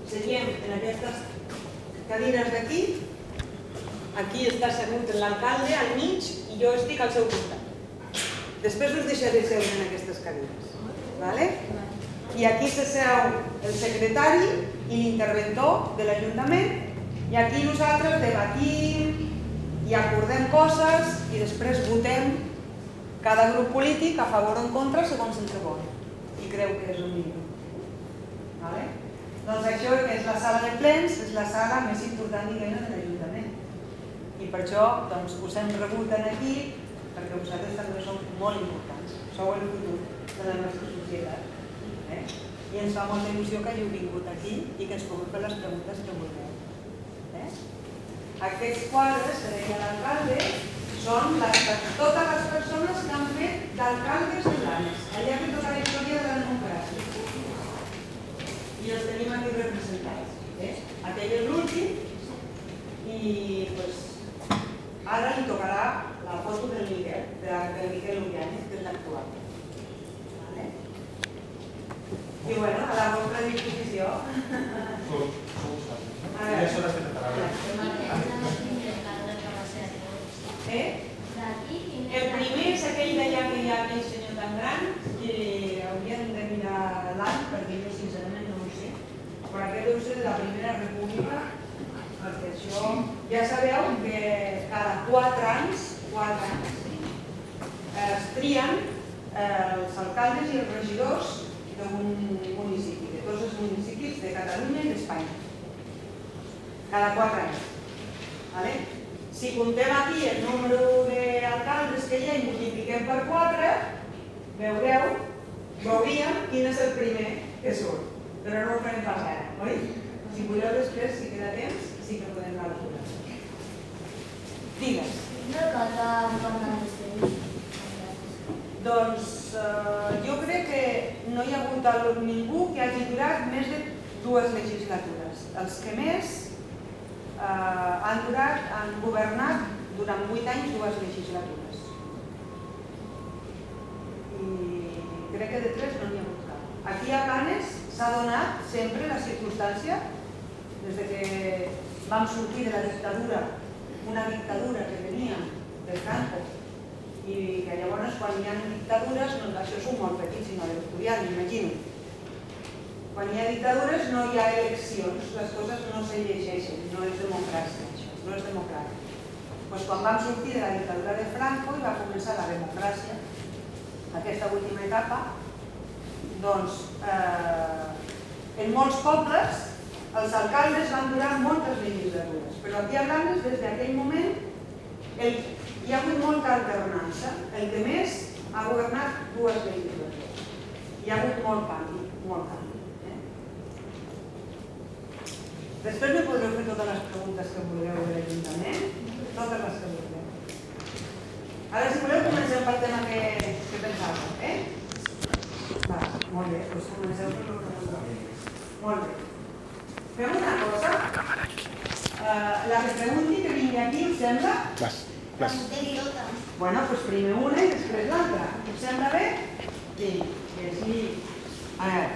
seiem en aquestes cadires d'aquí, aquí està assegut l'alcalde al mig i jo estic al seu costat. Després us deixaré seure en aquestes cadires. I aquí s'asseu el secretari i l'interventor de l'Ajuntament i aquí nosaltres debatim i acordem coses i després votem cada grup polític a favor o en contra segons el que vol i creu que és el millor. Doncs això és la sala de plens, és la sala més important de l'Ajuntament i per això us hem rebut aquí perquè vosaltres també sou molt importants, sou el futur de la nostra societat i ens fa molta il·lusió que hàgiu vingut aquí i que ens pugueu fer les preguntes que vulgueu. Aquests quadres que deia l'alcalde són totes les persones que han fet d'alcaldes de Blanes, allà que tota la història de la democràcia. I els tenim aquí representats. Aquell és l'últim i ara li tocarà la foto del Miquel Urianes, que és l'actual. I bueno, a la vostra disposició. El primer és aquell d'allà que hi ha aquell senyor tan gran que hauríem de mirar l'any perquè jo sincerament no ho sé, però aquest deu ser de la Primera República perquè això ja sabeu que cada 4 anys es trien els alcaldes i els regidors d'un municipi, de tots els municipis de Catalunya i d'Espanya. Cada 4 anys. Si comptem aquí el número d'alcaldes que hi ha i multipliquem per 4, veuríem quin és el primer que surt. Però no ho farem pas ara, oi? Si voleu després, si queda temps, sí que podem calcular. Digues. No cal que parlem de temps. Doncs jo crec que no hi ha hagut ningú que hagi durat més de 2 legislatures. Els que més han governat durant 8 anys 2 legislatures. I crec que de 3 no n'hi ha hagut cap. Aquí a Blanes s'ha donat sempre la circumstància, des que vam sortir de la dictadura, una dictadura que venia de Franco, i que llavors quan hi ha dictadures, això són molt petits i no l'estudiant, m'imagino. Quan hi ha dictadures no hi ha eleccions, les coses no se llegeixen, no és democràcia això, no és democràcia. Doncs quan vam sortir de la dictadura de Franco i va començar la democràcia, aquesta última etapa, doncs en molts pobles els alcaldes van durar moltes legislatures, però aquí a Blanes des d'aquell moment hi ha hagut molta alternança. El que més ha governat 2 legislatures. Hi ha hagut molt canvi, molt canvi. Després me podreu fer totes les preguntes que vulgueu de l'Ajuntament, totes les que vulgueu. Ara, si voleu, comencem pel tema que pensàvem, Molt bé, doncs comenceu per el que pensàvem. Molt bé. Fem una cosa. La que pregunti que vingui aquí, us sembla? Bueno, doncs primer una i després l'altra. Us sembla bé? Sí, que sí. A veure.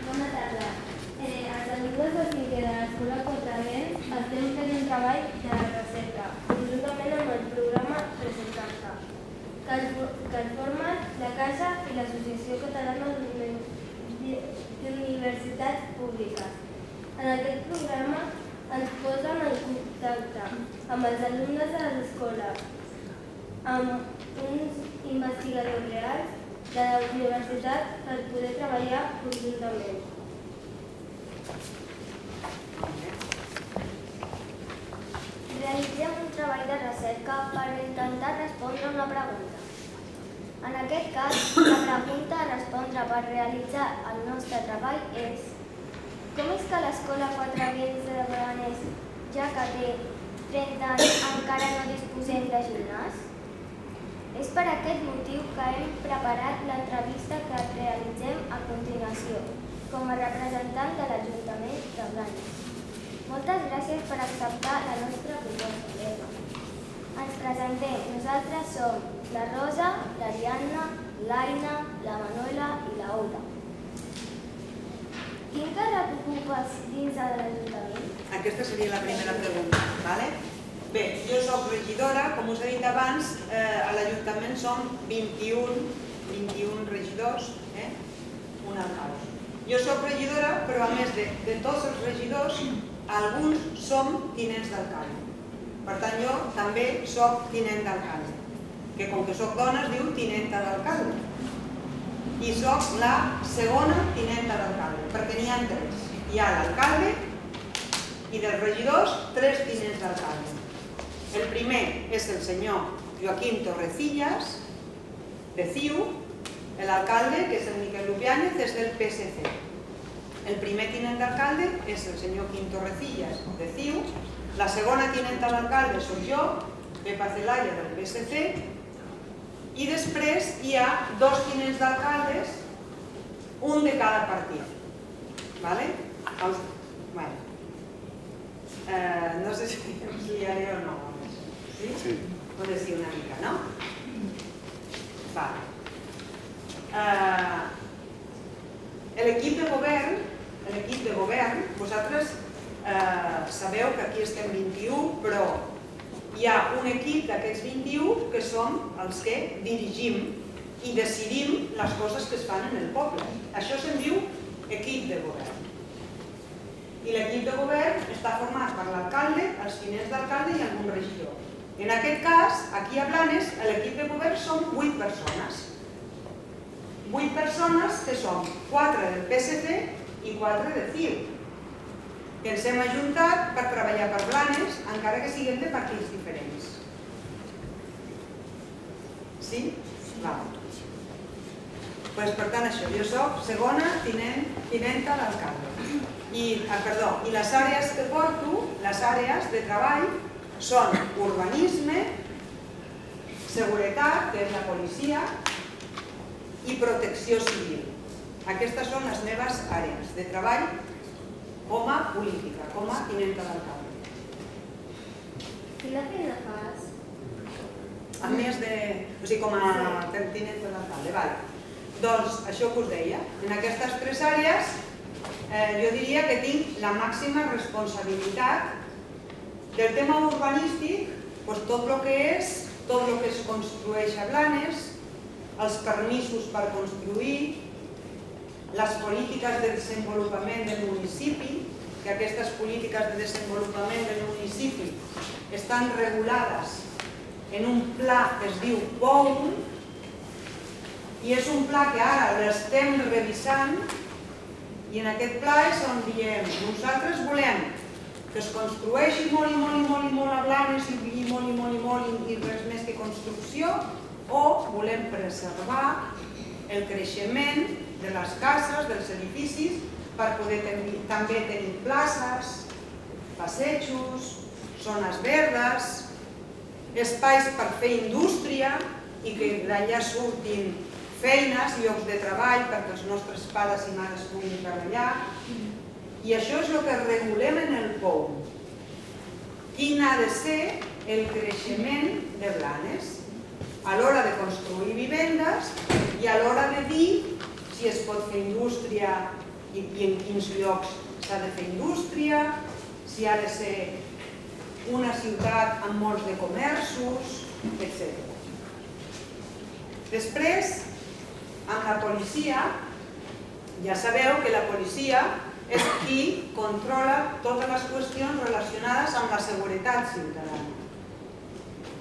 Bona tarda. Els alumnes de 5è de l'Escola Quatravents estem fent un treball de recerca, conjuntament amb el programa Recercar-se, que el formen la Caixa i l'Associació Catalana d'Universitats Públiques. En aquest programa ens posen en contacte amb els alumnes de les escoles, amb uns investigadors reals de la universitat per poder treballar conjuntament. Realitzem un treball de recerca per intentar respondre una pregunta. En aquest cas, la pregunta a respondre per realitzar el nostre treball és: com és que l'Escola Quatravents de Blanes, ja que té 30 anys, encara no disposem de gimnàs? És per aquest motiu que hem preparat l'entrevista que realitzem a continuació, com a representant de l'Ajuntament de Blanes. Moltes gràcies per acceptar la nostra proposta, Eva. Ens presentem. Nosaltres som la Rosa, l'Ariadna, l'Aina, la Manuela i la Ola. joves dins de l'Ajuntament? Aquesta seria la primera pregunta. Bé, jo soc regidora, com us he dit abans, a l'Ajuntament som 21 regidors, un alcalde. Jo soc regidora, però a més de tots els regidors, alguns som tinents d'alcalde. Per tant, jo també soc tinent d'alcalde, que com que soc dona es diu tinenta d'alcalde. I soc la segona tinenta d'alcalde, perquè n'hi ha tres. Hi ha l'alcalde i dels regidors, 3 tinents d'alcalde. El primer és el senyor Joaquim Torrecillas, de CiU. L'alcalde, que és el Miquel Lupiáñez, és del PSC. El primer tinent d'alcalde és el senyor Quim Torrecillas, de CiU. La segona tinenta d'alcalde soc jo, Pepa Celaya, del PSC. I després hi ha 2 tinents d'alcaldes, un de cada partit. No sé si ens liaré o no. Sí? Pot ser una mica, no? L'equip de govern, vosaltres sabeu que aquí estem 21, però hi ha un equip d'aquests 21 que som els que dirigim i decidim les coses que es fan en el poble. Això se'n diu equip de govern. I l'equip de govern està format per l'alcalde, els tinents d'alcalde i algun regidor. En aquest cas, aquí a Blanes, l'equip de govern són 8 persones. 8 persones que són 4 del PSC i 4 de CiU, que ens hem ajuntat per treballar per Blanes, encara que siguem de partits diferents. Sí? Per tant, això, jo soc segona tinenta d'alcalde. I les àrees que porto, les àrees de treball, són urbanisme, seguretat, que és la policia, i protecció civil. Aquestes són les meves àrees de treball com a política, com a tinenta d'alcalde. Quina feina fas? A més de... O sigui, com a tinenta d'alcalde. Doncs, això que us deia, en aquestes 3 àrees jo diria que tinc la màxima responsabilitat del tema urbanístic, tot el que es construeix a Blanes, els permisos per construir, les polítiques de desenvolupament del municipi, que aquestes polítiques de desenvolupament del municipi estan regulades en un pla que es diu POUM, i és un pla que ara l'estem revisant, i en aquest pla és on diem, nosaltres volem que es construeixi molt a Blanes i molt i res més que construcció, o volem preservar el creixement de les cases, dels edificis, per poder també tenir places, passejos, zones verdes, espais per fer indústria i que d'allà surtin feines, llocs de treball perquè els nostres pares i mares puguin treballar. I això és el que regulem en el POUM. Quin ha de ser el creixement de Blanes a l'hora de construir vivendes i a l'hora de dir si es pot fer indústria i en quins llocs s'ha de fer indústria, si ha de ser una ciutat amb molts de comerços, etc. Després, amb la policia, ja sabeu que la policia és qui controla totes les qüestions relacionades amb la seguretat ciutadana.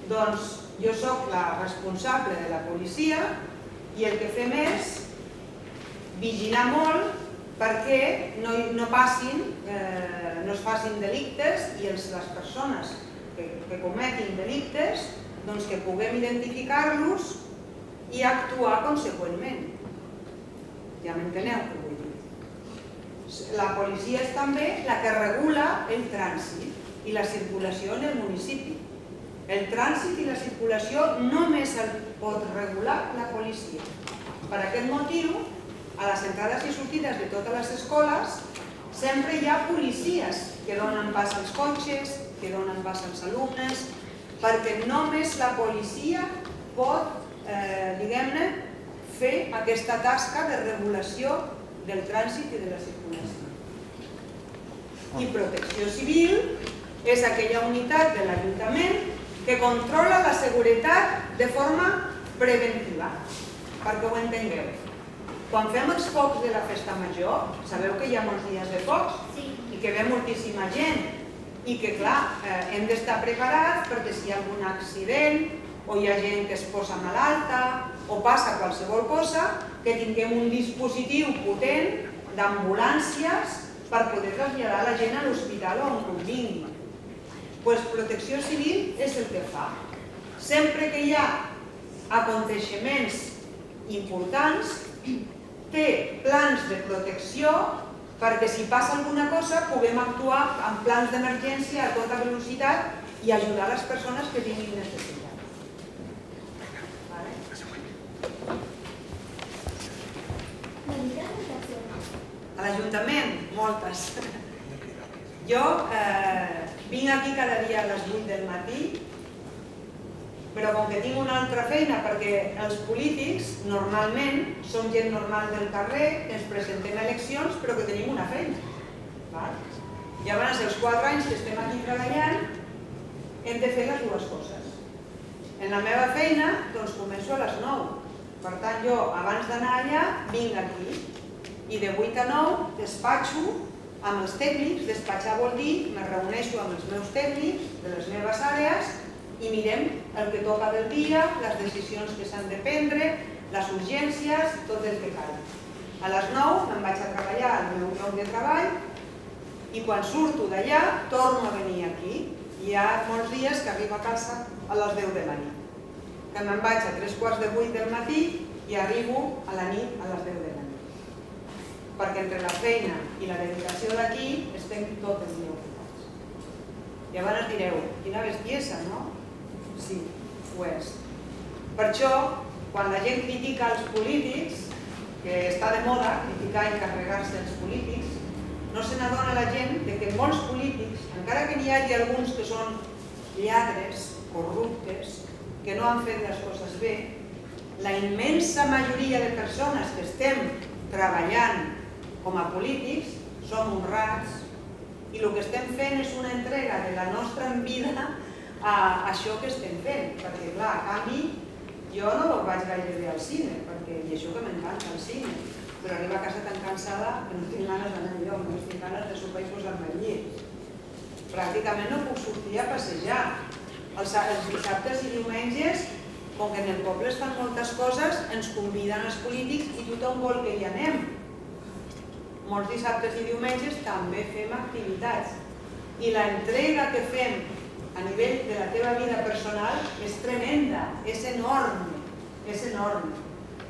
Doncs jo soc la responsable de la policia i el que fem és vigilar molt perquè no es facin delictes i les persones que cometin delictes que puguem identificar-los i actuar conseqüentment. Ja m'enteneu què vull dir? La policia és també la que regula el trànsit i la circulació en el municipi. El trànsit i la circulació només el pot regular la policia. Per aquest motiu, a les entrades i sortides de totes les escoles sempre hi ha policies que donen pas als cotxes, que donen pas als alumnes, perquè només la policia pot, diguem-ne, fer aquesta tasca de regulació del trànsit i de la circulació. I protecció civil és aquella unitat de l'Ajuntament que controla la seguretat de forma preventiva, perquè ho entengueu. Quan fem els focs de la festa major, sabeu que hi ha molts dies de focs i que ve moltíssima gent i que, clar, hem d'estar preparats perquè si hi ha algun accident o hi ha gent que es posa malalta o passa qualsevol cosa, que tinguem un dispositiu potent d'ambulàncies per poder traslladar la gent a l'hospital o on convingui. Doncs Protecció Civil és el que fa. Sempre que hi ha aconteixements importants, té plans de protecció perquè si passa alguna cosa puguem actuar amb plans d'emergència a tota velocitat i ajudar les persones que tinguin necessitat. A l'Ajuntament, moltes. Jo vinc aquí cada dia a les 8 del matí, però com que tinc una altra feina, perquè els polítics normalment som gent normal del carrer, ens presentem a eleccions, però que tenim una feina. Ja van ser els 4 anys que estem aquí treballant, hem de fer les dues coses. En la meva feina, doncs començo a les 9. Per tant, jo, abans d'anar allà, vinc aquí. I de 8 a 9 despatxo amb els tècnics. Despatxar vol dir, me reuneixo amb els meus tècnics de les meves àrees i mirem el que toca del dia, les decisions que s'han de prendre, les urgències, tot el que cal. A les 9 me'n vaig a treballar al meu lloc de treball i quan surto d'allà torno a venir aquí. Hi ha molts dies que arribo a casa a les 10 de la nit. Que me'n vaig a 7:45 del matí i arribo a la nit a les 10 de la nit. Perquè entre la feina i la dedicació d'aquí estem tot el dia ocupats. Llavors direu, quina bestiesa, no? Sí, ho és. Per això, quan la gent critica els polítics, que està de moda criticar i carregar-se els polítics, no se n'adona la gent que molts polítics, encara que n'hi hagi alguns que són lladres, corruptes, que no han fet les coses bé, la immensa majoria de persones que estem treballant com a polítics som honrats i el que estem fent és una entrega de la nostra vida a això que estem fent. Perquè, clar, a canvi, jo no vaig gaire bé al cine, i això que m'encanta el cine, però arribo a casa tan cansada que no tinc ganes d'anar enlloc, no tinc ganes de sopar i posar-me al llit. Pràcticament no puc sortir a passejar. Els dissabtes i diumenges, com que en el poble es fan moltes coses, ens conviden els polítics i tothom vol que hi anem. Molts dissabtes i diumenges també fem activitats. I l'entrega que fem a nivell de la teva vida personal és tremenda, és enorme, és enorme.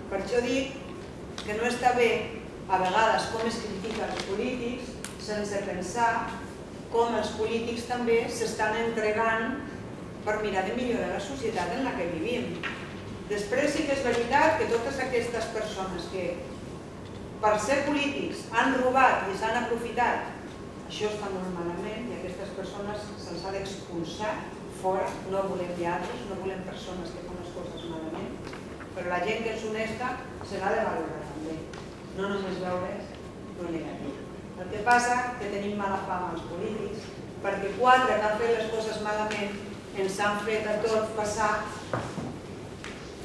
Per això dic que no està bé a vegades com es critica els polítics sense pensar com els polítics també s'estan entregant per mirar de millorar la societat en la que vivim. Després sí que és veritat que totes aquestes persones que per ser polítics han robat i s'han aprofitat, això està molt malament i aquestes persones se'ls ha d'expulsar fora. No volem lladres, no volem persones que fan les coses malament, però la gent que és honesta se l'ha de valorar també, no només veure el negatiu. El que passa és que tenim mala fama els polítics perquè 4 que han fet les coses malament ens han fet a tots passar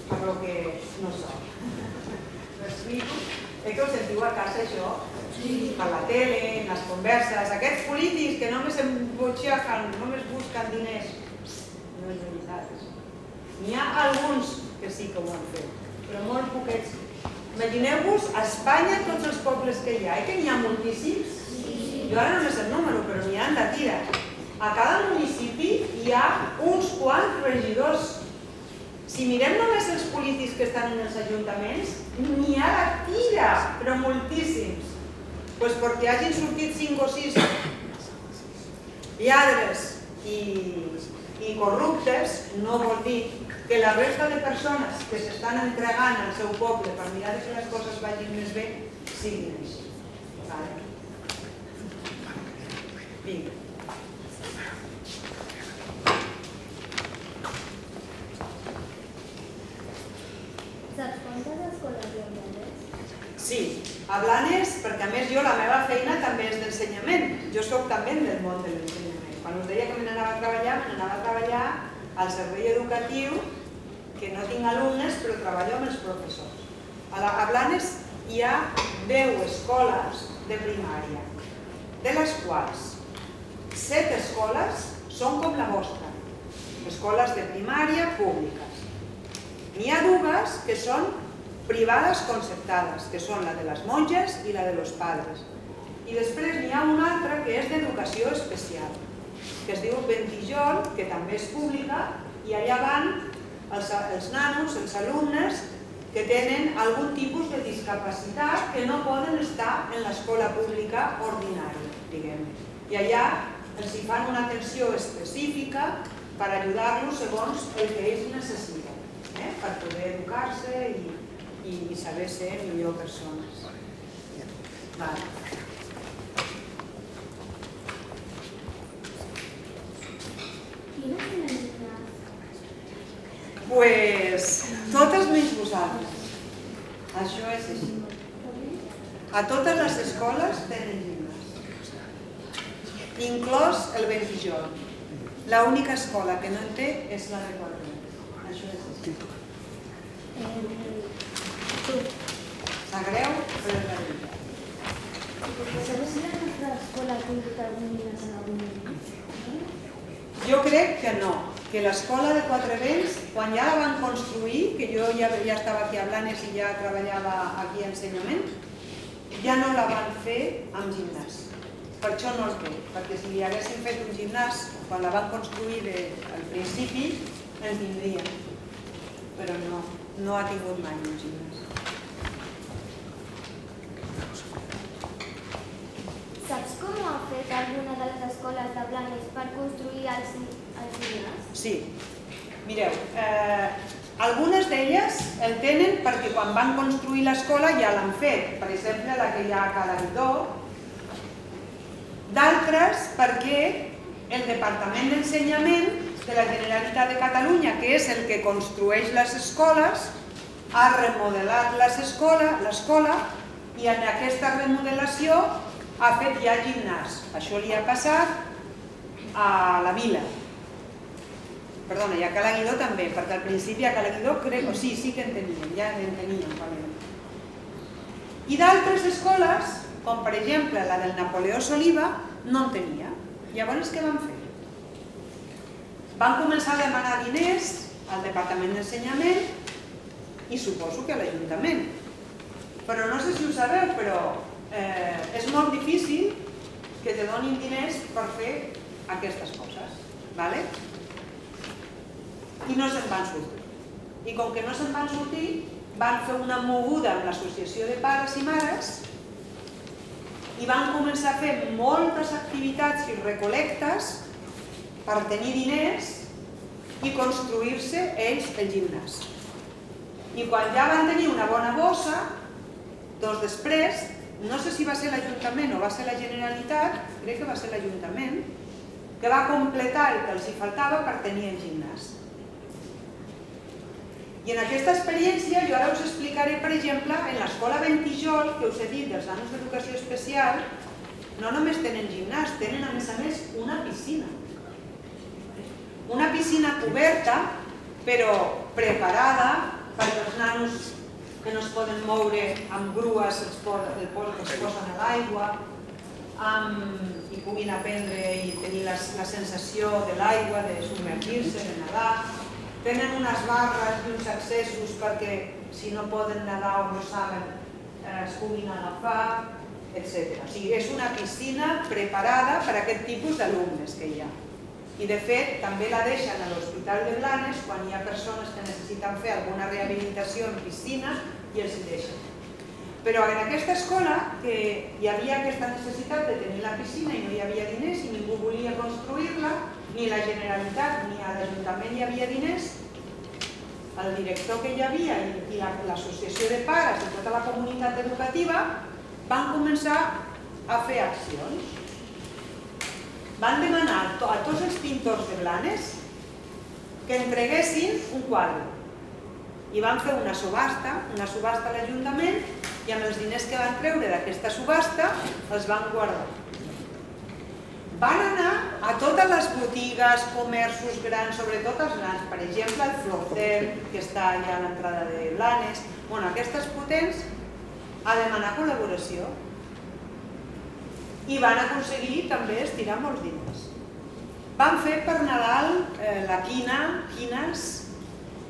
per lo que no som. M'explico? Que ho sentiu a casa, això? Per la tele, en les converses. Aquests polítics que només embutxacan, només busquen diners. No és veritat. N'hi ha alguns que sí que ho han fet, però molt poquets. Imagineu-vos a Espanya tots els pobles que hi ha, que n'hi ha moltíssims. Jo ara no me sé el número, però n'hi ha de tira. A cada municipi hi ha uns quants regidors. Si mirem només els polítics que estan en els ajuntaments, n'hi ha de tira, però moltíssims. Doncs perquè hagin sortit 5 o 6 lladres i corruptes no vol dir que la resta de persones que s'estan entregant al seu poble per mirar que les coses vagin més bé siguin així. Vinga. Saps quantes escoles hi ha? Sí, a Blanes, perquè a més jo la meva feina també és d'ensenyament. jo soc també del món de l'ensenyament. Quan us deia que me n'anava a treballar al servei educatiu, que no tinc alumnes, però treballo amb els professors. A Blanes hi ha 10 escoles de primària, de les quals 7 escoles són com la vostra, escoles de primària públiques. N'hi ha 2 que són privades concertades, que són la de les monges i la de los padres. I després n'hi ha una altra que és d'educació especial, que es diu Ventijol, que també és pública, i allà van els nanos, els alumnes, que tenen algun tipus de discapacitat que no poden estar en l'escola pública ordinària, diguem. I allà els hi fan una atenció específica per ajudar-los segons el que ells necessiten, per poder educar-se i saber ser millor persones. Pues totes menys vosaltres. Això és així. A totes les escoles tenen gimnàs, inclòs el Ventijol. L'única escola que no en té és la de Quatrevenç. Això és així. Sap greu, però és la veritat. ¿Sabes si la nostra escola té protagonistes en algun moment? Jo crec que no, que l'escola de Quatrevenç, quan ja la van construir, que jo ja estava aquí a Blanes i ja treballava aquí a ensenyament, ja no la van fer amb gimnàs. Per això no el té, perquè si li haguessin fet un gimnàs, quan la van construir al principi, en tindrien. Però no ha tingut mai un gimnàs. Saps com ho ha fet alguna de les escoles de Blanes per construir els gimnàs? Sí. Mireu, algunes d'elles el tenen perquè quan van construir l'escola ja l'han fet. Per exemple, la que hi ha a Cala Guidó. D'altres perquè el Departament d'Ensenyament de la Generalitat de Catalunya, que és el que construeix les escoles, ha remodelat l'escola i en aquesta remodelació ha fet ja gimnàs. Això li ha passat a la Vila. Perdona, i a Cala Guidó també, perquè al principi a Cala Guidó crec que sí que en tenien, ja en tenien. I d'altres escoles, com per exemple la del Napoleó Soliva, no en tenia. Llavors què van fer? Van començar a demanar diners al Departament d'Ensenyament i suposo que a l'Ajuntament. Però no sé si ho sabeu, però és molt difícil que te donin diners per fer aquestes coses. I no se'n van sortir. I com que no se'n van sortir, van fer una moguda amb l'associació de pares i mares i van començar a fer moltes activitats i recolectes per tenir diners i construir-se ells el gimnàs. I quan ja van tenir una bona bossa, doncs després, no sé si va ser l'Ajuntament o va ser la Generalitat, crec que va ser l'Ajuntament, que va completar el que els hi faltava per tenir el gimnàs. I en aquesta experiència jo ara us explicaré, per exemple, en l'escola Ventijol, que us he dit dels nanos d'educació especial, no només tenen gimnàs, tenen a més una piscina. Una piscina coberta, però preparada perquè els nanos que no es poden moure amb grues els posen a l'aigua i puguin aprendre i tenir la sensació de l'aigua, de submergir-se, de nedar. Tenen unes barres i uns accessos perquè si no poden nedar o no saben es puguin agafar, etc. O sigui, és una piscina preparada per a aquest tipus d'alumnes que hi ha. I de fet també la deixen a l'Hospital de Blanes quan hi ha persones que necessiten fer alguna rehabilitació en piscina i els hi deixen. Però en aquesta escola que hi havia aquesta necessitat de tenir la piscina i no hi havia diners i ningú volia construir-la, ni la Generalitat ni a l'Ajuntament hi havia diners, el director que hi havia i l'associació de pares i tota la comunitat educativa van començar a fer accions. Van demanar a tots els pintors de Blanes que entreguessin un quadre i van fer una subhasta a l'Ajuntament i amb els diners que van treure d'aquesta subhasta els van guardar. van anar a totes les botigues, comerços grans, sobretot els grans, per exemple el Florcel, que està allà a l'entrada de Blanes, aquestes potents, a demanar col·laboració. I van aconseguir també estirar molts diners. Van fer per Nadal la quines,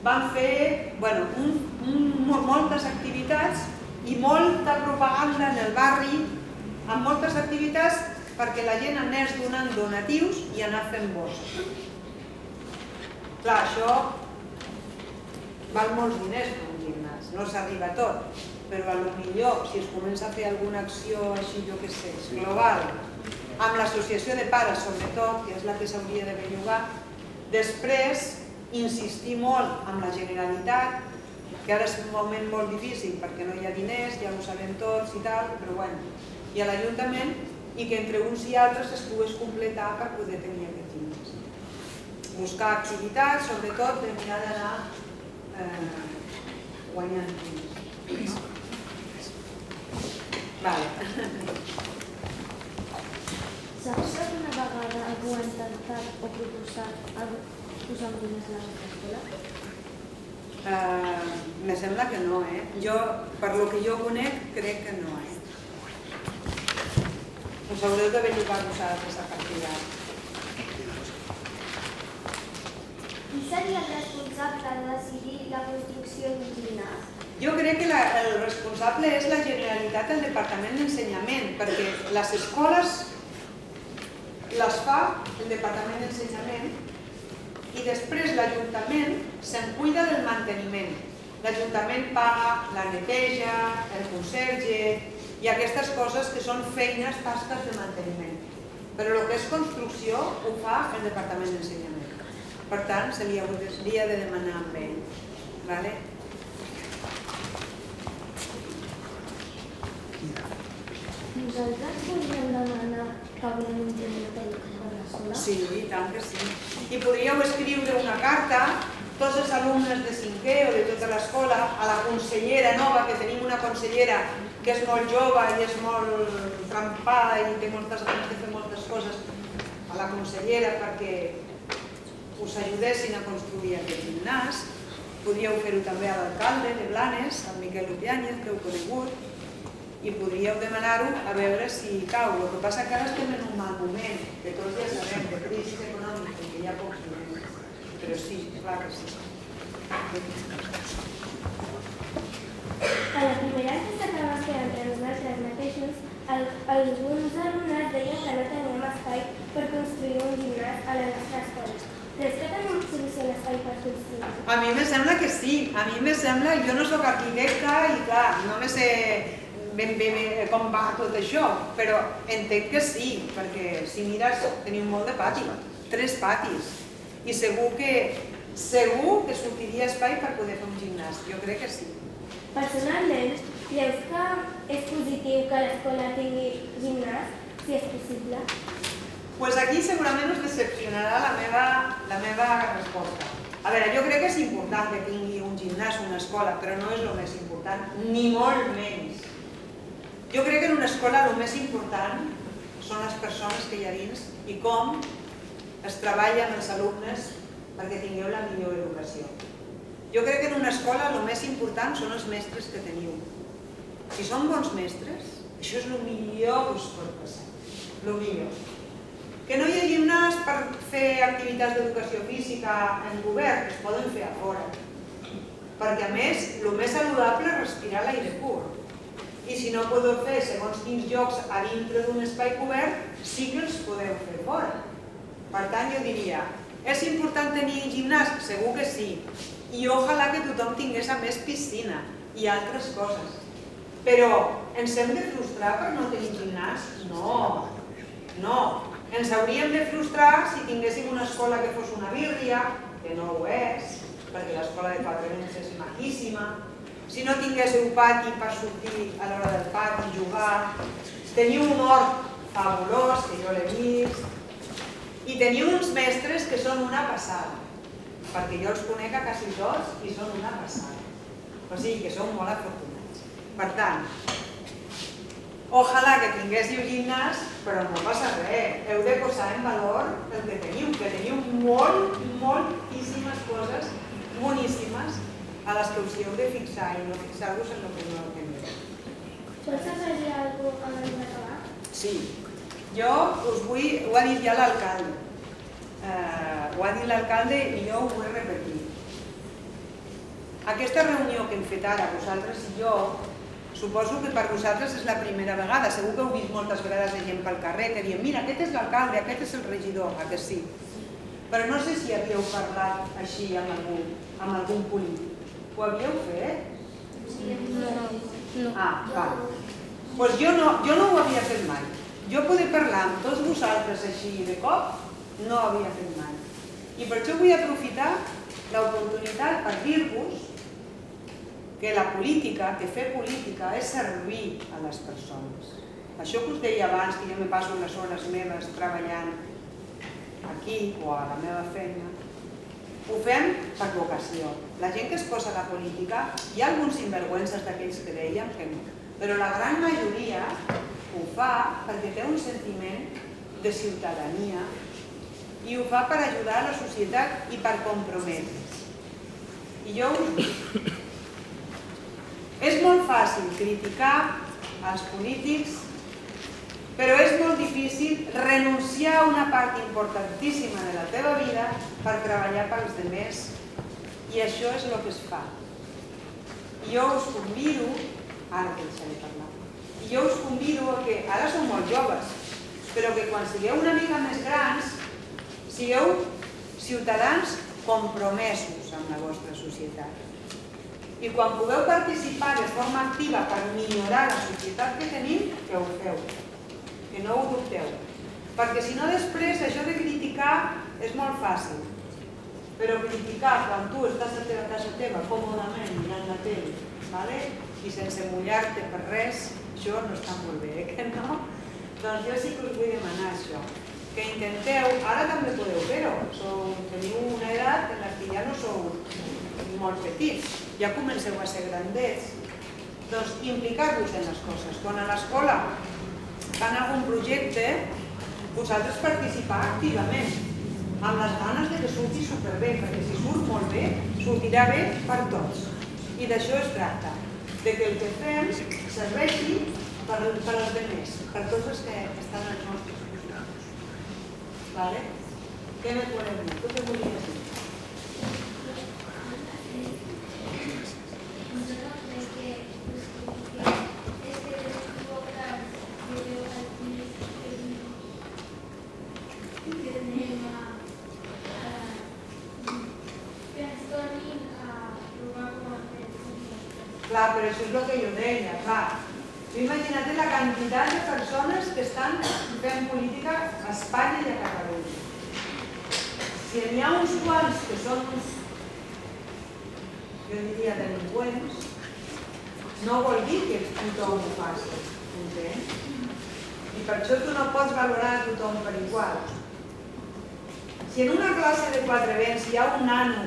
van fer moltes activitats i molta propaganda en el barri, amb moltes activitats perquè la gent anés donant donatius i anar fent bosses. Clar, això val molts diners per un gimnàs, no s'arriba a tot, però potser si es comença a fer alguna acció així, jo què sé, global, amb l'associació de pares sobretot, que és la que s'hauria de bellugar, després insistir molt amb la Generalitat, que ara és un moment molt difícil perquè no hi ha diners, ja ho sabem tots i tal, però bueno, i a l'Ajuntament, i que entre uns i altres es pogués completar per poder tenir aquest gimnàs. Buscar activitats, sobretot de mirar d'anar guanyant diners. Saps que alguna vegada algú ha intentat o proposat posar diners a la nostra escola? Me sembla que no, per lo que jo conec, crec que no. Us haureu de bellugar vosaltres a partir d'ara. Qui seria el responsable de decidir la construcció d'un gimnàs? Jo crec que el responsable és la Generalitat del Departament d'Ensenyament, perquè les escoles les fa el Departament d'Ensenyament i després l'Ajuntament se'n cuida del manteniment. L'Ajuntament paga la neteja, el conserge i aquestes coses que són feines, tasques de manteniment. Però el que és construcció ho fa el Departament d'Ensenyament. Per tant, se li hauria de demanar amb ell. Nosaltres podríem demanar que volem un gimnàs educatiu a l'escola? Sí, i tant que sí. I podríeu escriure una carta, tots els alumnes de 5è o de tota l'escola, a la consellera nova, que tenim una consellera que és molt jove i és molt trempada i té moltes ganes de fer moltes coses, a la consellera perquè us ajudessin a construir aquest gimnàs. Podríeu fer-ho també a l'alcalde de Blanes, el Miquel Upiáñez, que heu conegut, i podríeu demanar-ho a veure si cau. El que passa que ara estem en un mal moment, que tots ja sabem, de crisi econòmica, que hi ha pocs diners. Però sí, clar que sí. A la primera classe que vam fer entre nosaltres mateixos, alguns alumnes deien que no teníem espai per construir un gimnàs a la nostra escola. Creus que tenim suficient espai per construir? A mi me sembla que sí. A mi me sembla, jo no soc arquitecta i clar, no me sé ben bé com va tot això, però entenc que sí, perquè si mires tenim molt de pati, 3 patis, i segur que sortiria espai per poder fer un gimnàs, jo crec que sí. Personalment, creus que és positiu que l'escola tingui gimnàs, si és possible? Doncs aquí segurament us decepcionarà la meva resposta. A veure, jo crec que és important que tingui un gimnàs, una escola, però no és el més important, ni molt menys. Jo crec que en una escola el més important són les persones que hi ha dins i com es treballa amb els alumnes perquè tingueu la millor educació. Jo crec que en una escola el més important són els mestres que teniu. Si són bons mestres, això és el millor que us pot passar. El millor. Que no hi ha gimnàs per fer activitats d'educació física en govern, que es poden fer a fora. Perquè a més, el més saludable és respirar l'aire pur. I si no podeu fer segons quins jocs a dintre d'un espai cobert, sí que els podeu fer fora. Per tant, jo diria, és important tenir gimnàs? Segur que sí. I ojalà que tothom tingués a més piscina i altres coses. Però ens hem de frustrar per no tenir gimnàs? No, no. Ens hauríem de frustrar si tinguéssim una escola que fos una birria, que no ho és, perquè l'escola de 4 nens és maquíssima. Si no tinguéssiu pati per sortir a l'hora del pati, jugar, teniu un hort fabulós, que jo l'he vist, i teniu uns mestres que són una passada, perquè jo els conec a quasi tots i són una passada. O sigui que sou molt afortunats. Per tant, Ojalà que tinguéssiu gimnàs, però no passa res. Heu de posar en valor el que teniu moltíssimes coses boníssimes a les que us hi heu de fixar i no fixar-vos en el que no teniu. Pots afegir alguna cosa abans d'acabar? Sí, jo us vull, ho ha dit ja l'alcalde, i jo ho vull repetir. Aquesta reunió que hem fet ara, vosaltres i jo, suposo que per vosaltres és la primera vegada. Segur que heu vist moltes vegades de gent pel carrer que diem mira, aquest és l'alcalde, aquest és el regidor, que sí. Però no sé si havíeu parlat així amb algun polític. Ho havíeu fet? No. Ah, val. Doncs jo no ho havia fet mai. Jo poder parlar amb tots vosaltres així de cop no ho havia fet mai. I per això vull aprofitar l'oportunitat per dir-vos que la política, que fer política és servir a les persones. Això que us deia abans, que jo me passo les hores meves treballant aquí o a la meva feina, ho fem per vocació. La gent que es posa a la política, hi ha alguns sinvergüences d'aquells que dèiem que no, però la gran majoria ho fa perquè té un sentiment de ciutadania i ho fa per ajudar a la societat i per comprometre's. I jo us dic, és molt fàcil criticar els polítics, però és molt difícil renunciar a una part importantíssima de la teva vida per treballar pels altres, i això és el que es fa. I jo us convido, ara que deixaré parlar, i jo us convido a que, ara som molt joves, però que quan sigueu una mica més grans, sigueu ciutadans compromesos amb la vostra societat. I quan pugueu participar de forma activa per millorar la societat que tenim, que ho feu, que no ho dubteu. Perquè si no després això de criticar és molt fàcil. Però criticar quan tu estàs a casa teva còmodament mirant la tele i sense mullar-te per res, això no està molt bé, que no? Doncs jo sí que us vull demanar això, que intenteu, ara també podeu fer-ho, teniu una edat en la que ja no sou molt petits, ja comenceu a ser grandets, doncs implicar-vos en les coses. Quan a l'escola fan algun projecte, vosaltres participar activament, amb les ganes de que surti superbé, perquè si surt molt bé, sortirà bé per tots. I d'això es tracta, de que el que fem serveixi per als altres, per tots els que estan als nostres costats. Què més volem dir? Què volies dir? Clar, però això és el que jo deia, clar. Imagina't la quantitat de persones que estan fent política a Espanya i a Catalunya. Si n'hi ha uns quants que són, jo diria, delinqüents, no vol dir que tothom ho faci, entens? I per això tu no pots valorar a tothom per igual. Si en una classe de 4 vents hi ha un nano,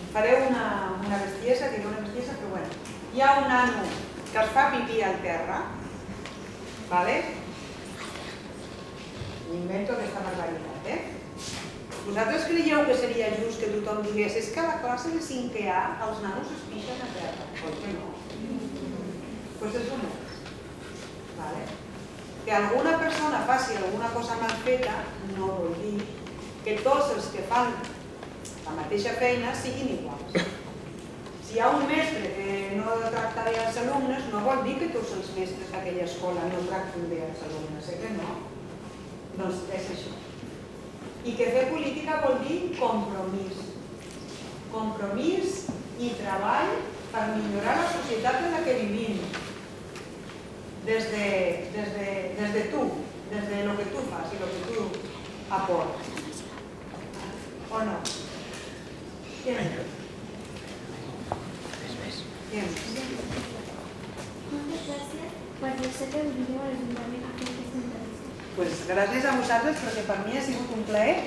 faré una bestiesa, diré una bestiesa, però bueno, hi ha un nano que es fa pipí al terra, m'invento aquesta barbaritat, Vosaltres creieu que seria just que tothom digués és que a la classe de 5è A els nanos es pixen a terra? Oi que no? Doncs és un és. Que alguna persona faci alguna cosa mal feta no vol dir que tots els que fan la mateixa feina siguin iguals. Si hi ha un mestre que no tracta bé els alumnes, no vol dir que tots els mestres d'aquella escola no tractin bé els alumnes, que no? Doncs és això. I que fer política vol dir compromís. Compromís i treball per millorar la societat en la que vivim. Des de tu, des de lo que tu fas i lo que tu aportes. O no? Què més? Què més? Moltes gràcies per ser que vingueu a l'Ajuntament a fer aquesta entrevista. Gràcies a vosaltres perquè per mi ha sigut un plaer.